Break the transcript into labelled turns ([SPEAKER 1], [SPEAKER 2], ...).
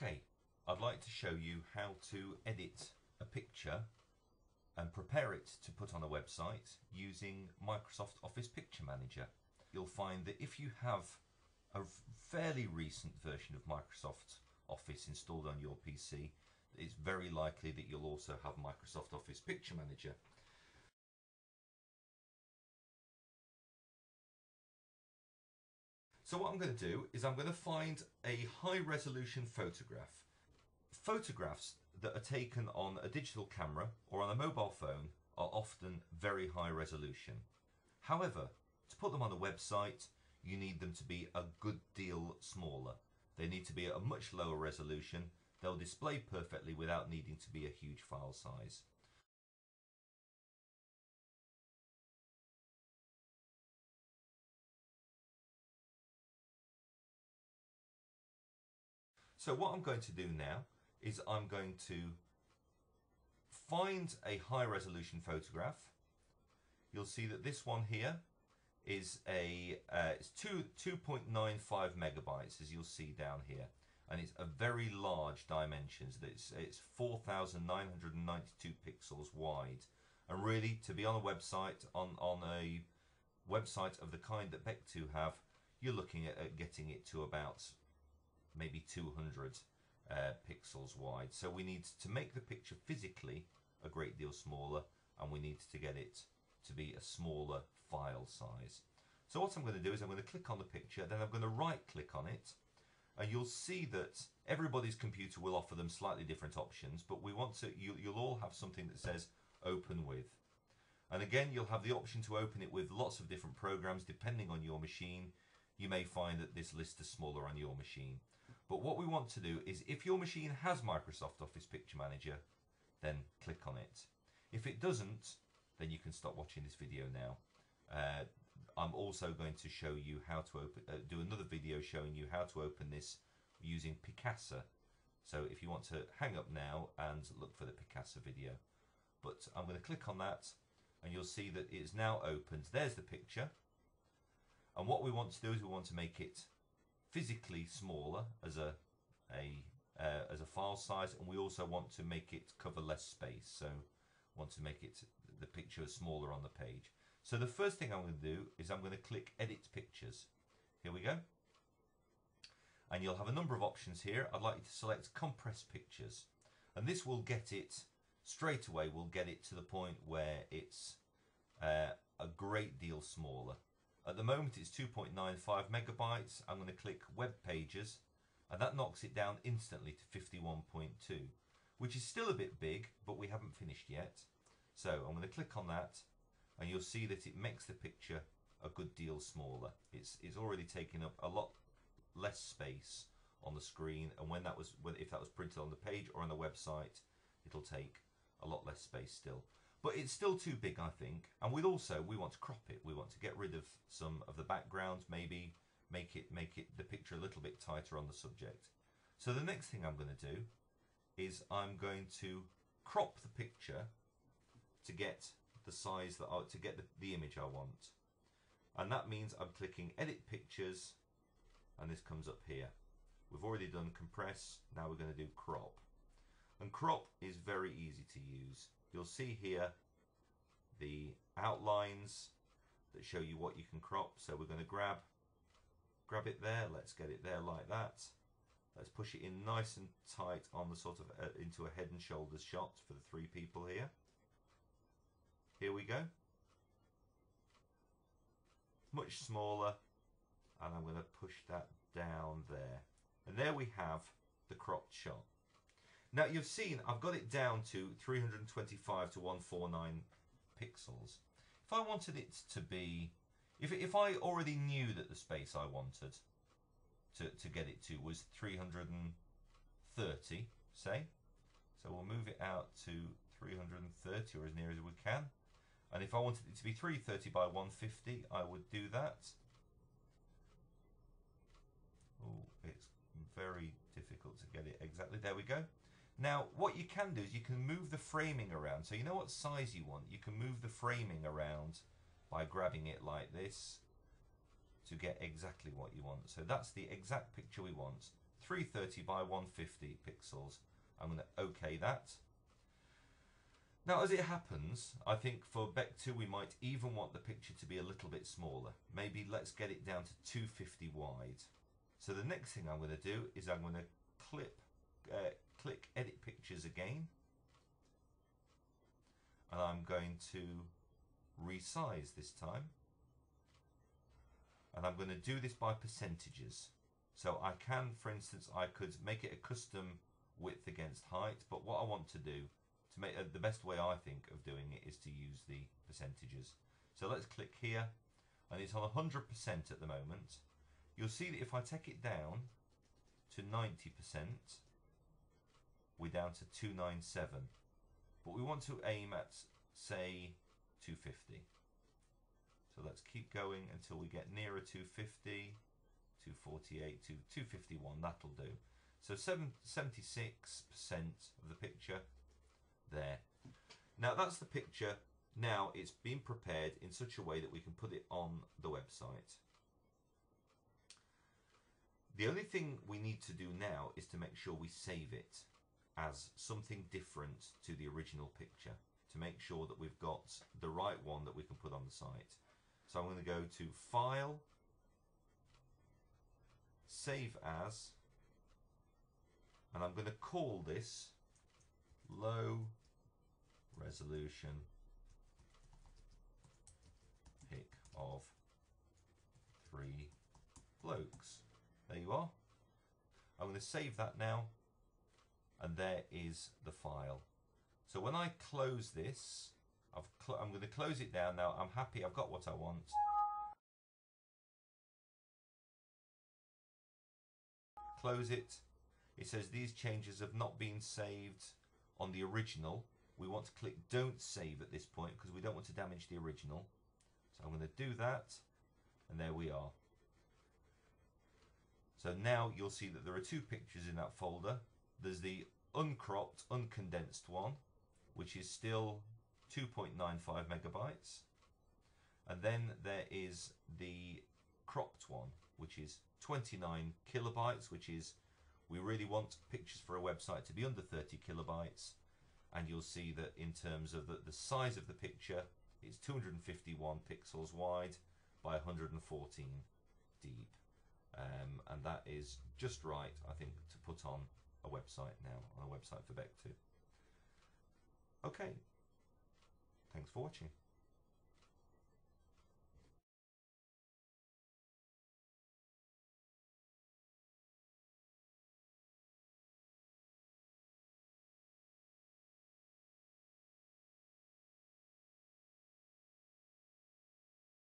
[SPEAKER 1] Okay, I'd like to show you how to edit a picture and prepare it to put on a website using Microsoft Office Picture Manager. You'll find that if you have a fairly recent version of Microsoft Office installed on your PC, it's very likely that you'll also have Microsoft Office Picture Manager. So what I'm going to do is I'm going to find a high-resolution photograph. Photographs that are taken on a digital camera or on a mobile phone are often very high resolution. However, to put them on a website, you need them to be a good deal smaller. They need to be at a much lower resolution. They'll display perfectly without needing to be a huge file size. So what I'm going to do now is I'm going to find a high resolution photograph. You'll see that this one here is it's 2.95 megabytes, as you'll see down here, and it's a very large dimensions. It's 4,992 pixels wide, and really, to be on a website on a website of the kind that Beck2 have, you're looking at getting it to about maybe 200 pixels wide. So we need to make the picture physically a great deal smaller, and we need to get it to be a smaller file size. So what I'm going to do is I'm going to click on the picture, then I'm going to right click on it, and you'll see that everybody's computer will offer them slightly different options, but we want to, you'll all have something that says open with. And again, you'll have the option to open it with lots of different programs depending on your machine. You may find that this list is smaller on your machine. But what we want to do is, if your machine has Microsoft Office Picture Manager, then click on it. If it doesn't, then you can stop watching this video now. I'm also going to show you how to do another video showing you how to open this using Picasa. So if you want to hang up now and look for the Picasa video. But I'm going to click on that, and you'll see that it's now opened. There's the picture. And what we want to do is we want to make it physically smaller as a file size, and we also want to make it cover less space, so want to make it the picture smaller on the page. So the first thing I'm going to do is I'm going to click Edit Pictures. Here we go, and you'll have a number of options here. I'd like you to select Compress Pictures, and this will get it straight away. We'll get it to the point where it's a great deal smaller. At the moment it's 2.95 megabytes. I'm going to click Web Pages, and that knocks it down instantly to 51.2, which is still a bit big, but we haven't finished yet. So I'm going to click on that, and you'll see that it makes the picture a good deal smaller. It's already taking up a lot less space on the screen, and if that was printed on the page or on the website, it'll take a lot less space still. But it's still too big, I think, and we want to crop it. We want to get rid of some of the background, maybe make it the picture a little bit tighter on the subject. So the next thing I'm going to do is I'm going to crop the picture to get the size to get the image I want. And that means I'm clicking Edit Pictures, and this comes up here. We've already done compress, now we're going to do crop. And crop is very easy to use. You'll see here the outlines that show you what you can crop. So we're going to grab it there. Let's get it there like that. Let's push it in nice and tight on the sort of into a head and shoulders shot for the three people here. Here we go. Much smaller, and I'm going to push that down there. And there we have the cropped shot. Now you've seen I've got it down to 325 to 149 pixels. If I wanted it to be, if I already knew that the space I wanted to get it to was 330, say, so we'll move it out to 330 or as near as we can. And if I wanted it to be 330 by 150, I would do that. Oh, it's very difficult to get it exactly. There we go. Now, what you can do is you can move the framing around. So you know what size you want. You can move the framing around by grabbing it like this to get exactly what you want. So that's the exact picture we want. 330 by 150 pixels. I'm going to OK that. Now, as it happens, I think for Beck 2 we might even want the picture to be a little bit smaller. Maybe let's get it down to 250 wide. So the next thing I'm going to do is I'm going to click Edit Pictures again. And I'm going to resize this time. And I'm going to do this by percentages. So I can, for instance, I could make it a custom width against height, but what I want to do, to make the best way I think of doing it, is to use the percentages. So let's click here, and it's on 100% at the moment. You'll see that if I take it down to 90%, we're down to 297. But we want to aim at, say, 250. So let's keep going until we get nearer 250, 248 to 251, that'll do. So 76% of the picture there. Now that's the picture. Now it's been prepared in such a way that we can put it on the website. The only thing we need to do now is to make sure we save it as something different to the original picture, to make sure that we've got the right one that we can put on the site. So I'm going to go to File, Save As, and I'm going to call this Low Resolution Pic of 3 blokes. There you are. I'm going to save that now, and there is the file. So when I close this, I'm going to close it down now. I'm happy, I've got what I want. Close it. It says these changes have not been saved on the original. We want to click Don't Save at this point because we don't want to damage the original. So I'm going to do that, and there we are. So now you'll see that there are two pictures in that folder. There's the uncropped, uncondensed one, which is still 2.95 megabytes. And then there is the cropped one, which is 29 kilobytes, which is, we really want pictures for a website to be under 30 kilobytes. And you'll see that in terms of the size of the picture, it's 251 pixels wide by 114 deep. And that is just right, I think, to put on a website now, on a website for Beck 2. Okay, thanks for watching.